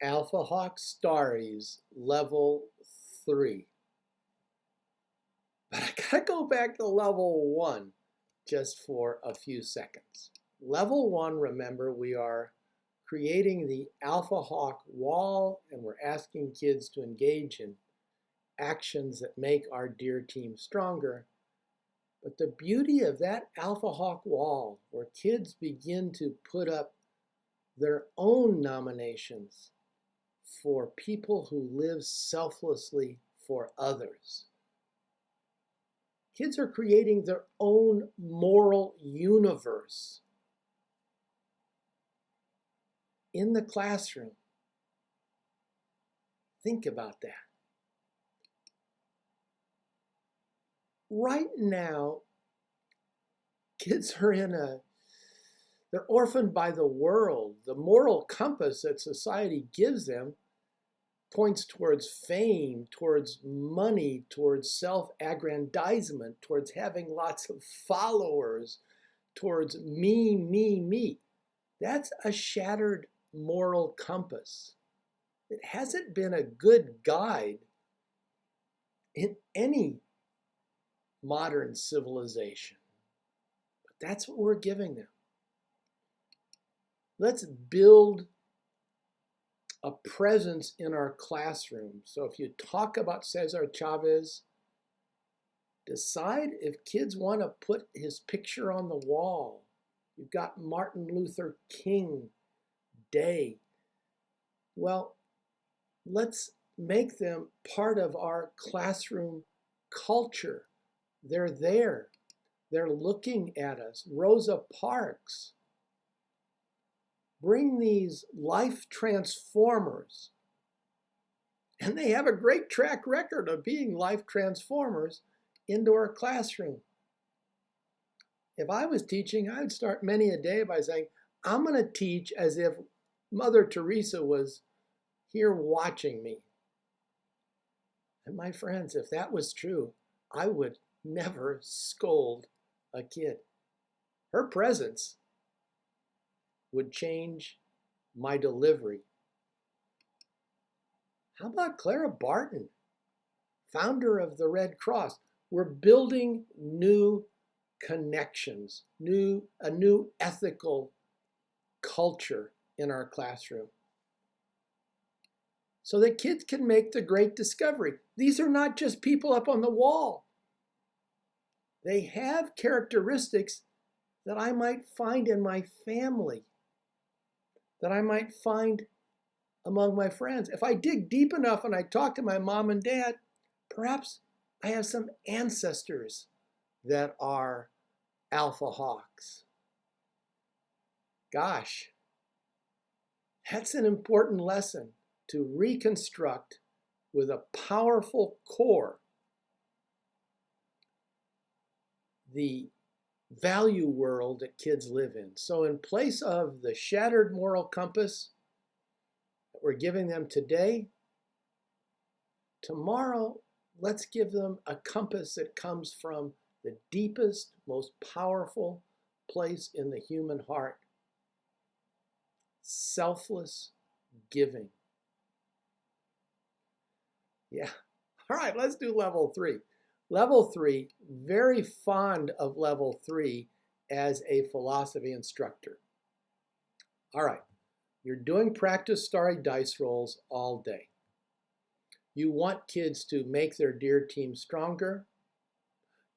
AlphaHawk Starries level 3. But I gotta go back to level 1 just for a few seconds. Level 1, remember, we are creating the AlphaHawk wall and we're asking kids to engage in actions that make our dear team stronger. But the beauty of that AlphaHawk wall, where kids begin to put up their own nominations for people who live selflessly for others. Kids are creating their own moral universe in the classroom. Think about that. Right now, kids are they're orphaned by the world. The moral compass that society gives them points towards fame, towards money, towards self-aggrandizement, towards having lots of followers, towards me, me, me. That's a shattered moral compass. It hasn't been a good guide in any modern civilization. But that's what we're giving them. Let's build a presence in our classroom. So if you talk about Cesar Chavez, decide if kids want to put his picture on the wall. You've got Martin Luther King Day. Well, let's make them part of our classroom culture. They're there. They're looking at us. Rosa Parks. Bring these life transformers, and they have a great track record of being life transformers, into our classroom. If I was teaching, I would start many a day by saying, I'm going to teach as if Mother Teresa was here watching me. And my friends, if that was true, I would never scold a kid. Her presence would change my delivery. How about Clara Barton, founder of the Red Cross? We're building new connections, a new ethical culture in our classroom so that kids can make the great discovery. These are not just people up on the wall. They have characteristics that I might find in my family, that I might find among my friends. If I dig deep enough and I talk to my mom and dad, perhaps I have some ancestors that are Alpha Hawks. Gosh, that's an important lesson to reconstruct with a powerful core the value world that kids live in. So in place of the shattered moral compass that we're giving them today, tomorrow, let's give them a compass that comes from the deepest, most powerful place in the human heart. Selfless giving. Yeah. All right, let's do level 3. Level 3, very fond of level 3 as a philosophy instructor. All right, you're doing practice starry dice rolls all day. You want kids to make their dear team stronger.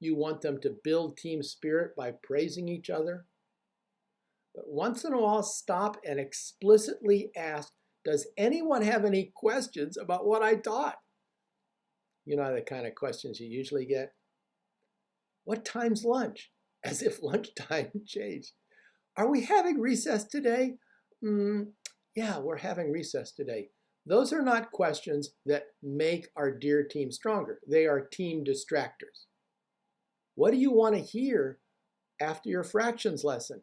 You want them to build team spirit by praising each other. But once in a while, stop and explicitly ask, does anyone have any questions about what I taught? You know the kind of questions you usually get. What time's lunch? As if lunchtime changed. Are we having recess today? Yeah, we're having recess today. Those are not questions that make our dear team stronger. They are team distractors. What do you want to hear after your fractions lesson?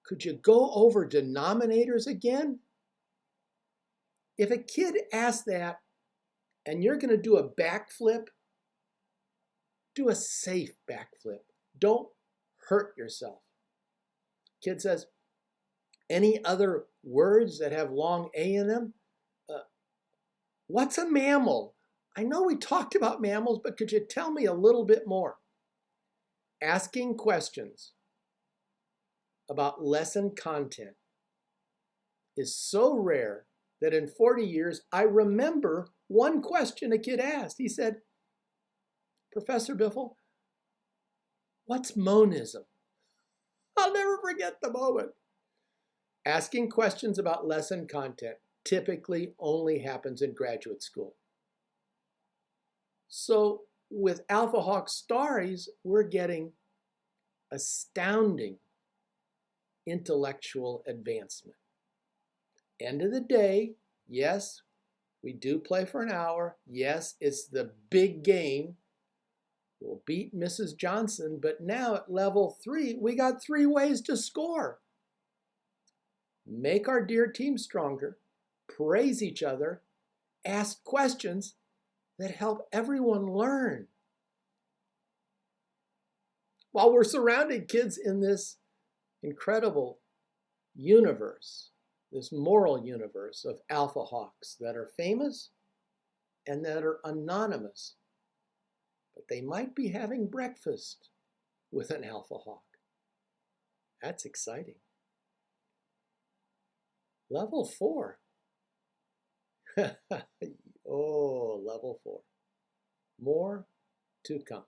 Could you go over denominators again? If a kid asks that and you're going to do a backflip, do a safe backflip. Don't hurt yourself. Kid says, any other words that have long A in them? What's a mammal? I know we talked about mammals, but could you tell me a little bit more? Asking questions about lesson content is so rare that in 40 years, I remember one question a kid asked. He said, Professor Biffle, what's monism? I'll never forget the moment. Asking questions about lesson content typically only happens in graduate school. So with AlphaHawk Starries, we're getting astounding intellectual advancement. End of the day, yes, we do play for an hour. Yes, it's the big game. We'll beat Mrs. Johnson, but now at level 3, we got 3 ways to score. Make our dear team stronger, praise each other, ask questions that help everyone learn. While we're surrounding kids in this incredible universe, this moral universe of AlphaHawks that are famous and that are anonymous, but they might be having breakfast with an AlphaHawk. That's exciting. Level 4. Oh, level 4. More to come.